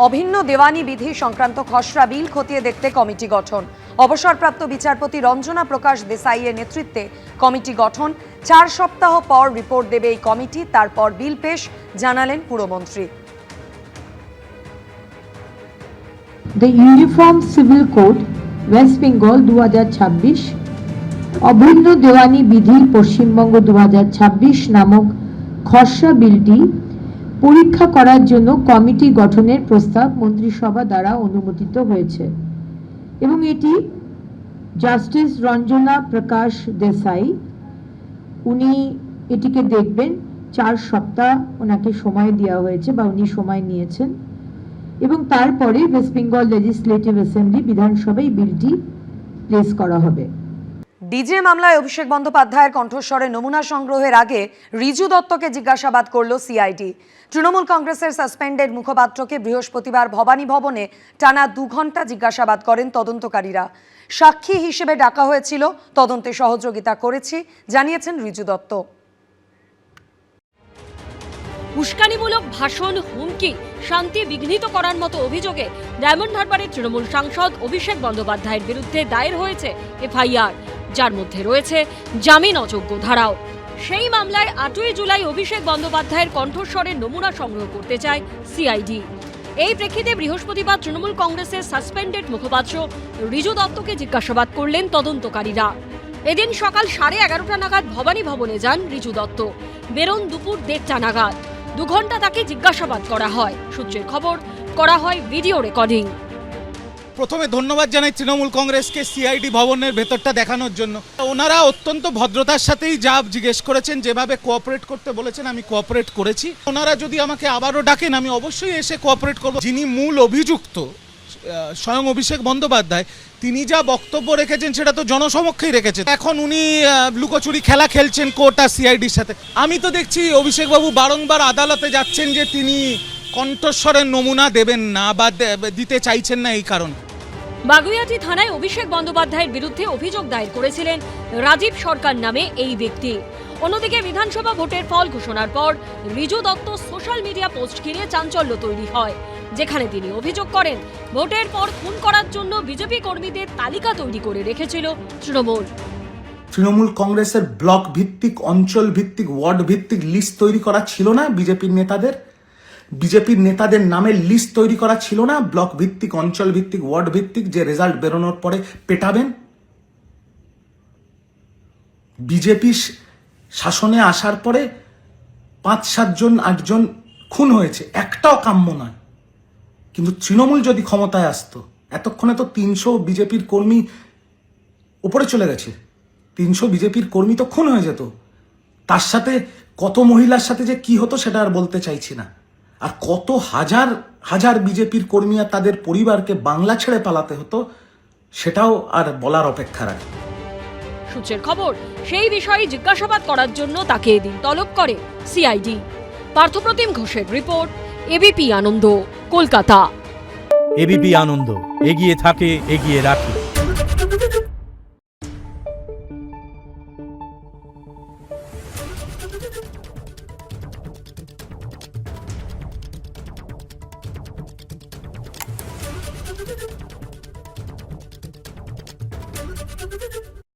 অভিন্ন দেওয়ানি বিধি সংক্রান্ত খসড়া বিল খতিয়ে দেখতে কমিটি গঠন। অবসরপ্রাপ্ত বিচারপতি রঞ্জনা প্রকাশ দেসাইয়ের নেতৃত্বে কমিটি গঠন। 4 সপ্তাহ পর রিপোর্ট দেবে এই কমিটি, তারপর বিল পেশ, জানালেন পুরমন্ত্রী। The Uniform Civil Code West Bengal 2026 অভিন্ন দেওয়ানি বিধি পশ্চিমবঙ্গ 2026 নামক খসড়া বিলটি পরীক্ষা করার জন্য কমিটি গঠনের প্রস্তাব মন্ত্রিসভা দ্বারা অনুমোদিত হয়েছে এবং এটি জাস্টিস রঞ্জনা প্রকাশ দেসাই উনি এটিকে দেখবেন। 4 সপ্তাহ ওনাকে সময় দেওয়া হয়েছে বা উনি সময় নিয়েছেন এবং তারপরে ওয়েস্ট বেঙ্গল লেজিসলেটিভ অ্যাসেম্বলি বিধানসভায় বিলটি প্লেস করা হবে। ডিজে মামলায় অভিষেক বন্দ্যোপাধ্যায়ের কণ্ঠস্বরে নমুনা সংগ্রহের আগে রিজু দত্তকে জিজ্ঞাসাবাদ করল সিআইডি। তৃণমূল কংগ্রেসের সাসপেন্ডেড মুখপাত্রকে বৃহস্পতিবার ভবানী ভবনে টানা 2 ঘন্টা জিজ্ঞাসাবাদ করেন তদন্তকারীরা। সাক্ষী হিসেবে ডাকা হয়েছিল, তদন্তে সহযোগিতা করেছি জানিয়েছেন রিজু দত্ত। উস্কানিমূলক ভাষণ, হুমকি, শান্তি বিঘ্নিত করার মতো অভিযোগে ডায়মন্ড হারবারের তৃণমূল সাংসদ অভিষেক বন্দ্যোপাধ্যায়ের বিরুদ্ধে দায়ের হয়েছে এফআইআর, যার মধ্যে রয়েছে জামিন অযোগ্য ধারাও। সেই মামলায় 8ই জুলাই অভিষেক বন্দ্যোপাধ্যায়ের কণ্ঠস্বরের নমুনা সংগ্রহ করতে চায় সিআইডি। এই প্রেক্ষিতে বৃহস্পতিবার তৃণমূল কংগ্রেসের সাসপেন্ডেড মুখপাত্র রিজু দত্তকে জিজ্ঞাসাবাদ করলেন তদন্তকারীরা। এদিন সকাল 11:30 নাগাদ ভবানী ভবনে যান রিজু দত্ত, বেরোন দুপুর 1:30 নাগাদ। 2 ঘন্টা তাকে জিজ্ঞাসাবাদ করা হয়। সূত্রের খবর, করা হয় ভিডিও রেকর্ডিং। প্রথমে ধন্যবাদ জানাই তৃণমূল কংগ্রেসকে সিআইডি ভবনের ভেতরটা দেখানোর জন্য। ওনারা অত্যন্ত ভদ্রতার সাথেই যা জিজ্ঞেস করেছেন, যেভাবে কোঅপারেট করতে বলেছেন আমি কোঅপারেট করেছি। ওনারা যদি আমাকে আবারও ডাকেন আমি অবশ্যই এসে কোঅপারেট করব। যিনি মূল অভিযুক্ত স্বয়ং অভিষেক বন্দ্যোপাধ্যায়, তিনি যা বক্তব্য রেখেছেন সেটা তো জনসমক্ষেই রেখেছেন। এখন উনি লুকোচুরি খেলা খেলছেন কোর্ট আর সিআইডির সাথে। আমি তো দেখছি অভিষেকবাবু বারংবার আদালতে যাচ্ছেন যে তিনি কণ্ঠস্বরের নমুনা দেবেন না বা দিতে চাইছেন না এই কারণে। বাগুইআটি থানায় অভিষেক বন্দ্যোপাধ্যায়ের বিরুদ্ধে অভিযোগ দায়ের করেছিলেন রাজীব সরকার নামে এই ব্যক্তি। অন্যদিকে বিধানসভা ভোটের ফল ঘোষণার পর Riju Dutta social media post ঘিরে চাঞ্চল্য তৈরি হয়, যেখানে তিনি অভিযোগ করেন ভোটের পর খুন করার জন্য বিজেপি কর্মীদের তালিকা তৈরি করে রেখেছিল তৃণমূল কংগ্রেসের ব্লক ভিত্তিক, অঞ্চল ভিত্তিক, ওয়ার্ড ভিত্তিক লিস্ট তৈরি করা ছিল না বিজেপির নেতাদের নামের লিস্ট তৈরি করা ছিল না, ব্লক ভিত্তিক, অঞ্চল ভিত্তিক, ওয়ার্ড ভিত্তিক, যে রেজাল্ট বেরোনোর পরে পেটাবেন। বিজেপি শাসনে আসার পরে 5-7 জন 8 জন খুন হয়েছে, একটাও কাম্য নয়। কিন্তু তৃণমূল যদি ক্ষমতায় আসতো, এতক্ষণে তো 300 বিজেপির কর্মী উপরে চলে গেছে। 300 বিজেপির কর্মী তো খুন হয়ে যেত। তার সাথে কত মহিলার সাথে যে কি হতো সেটা আর বলতে চাইছি না। আর কত হাজার হাজার বিজেপির কর্মী আর তাদের পরিবারকে বাংলা ছেড়ে পালাতে হতো, সেটাও আর বলার অপেক্ষা রাখে। সূত্রের খবর, সেই বিষয়ে জিজ্ঞাসাবাদ করার জন্য তাকে এদিন তলব করে সিআইডি। পার্থপ্রতিম ঘোষের রিপোর্ট, এবিপি আনন্দ, কলকাতা। এবিপি আনন্দ, এগিয়ে থাকে, এগিয়ে রাখে।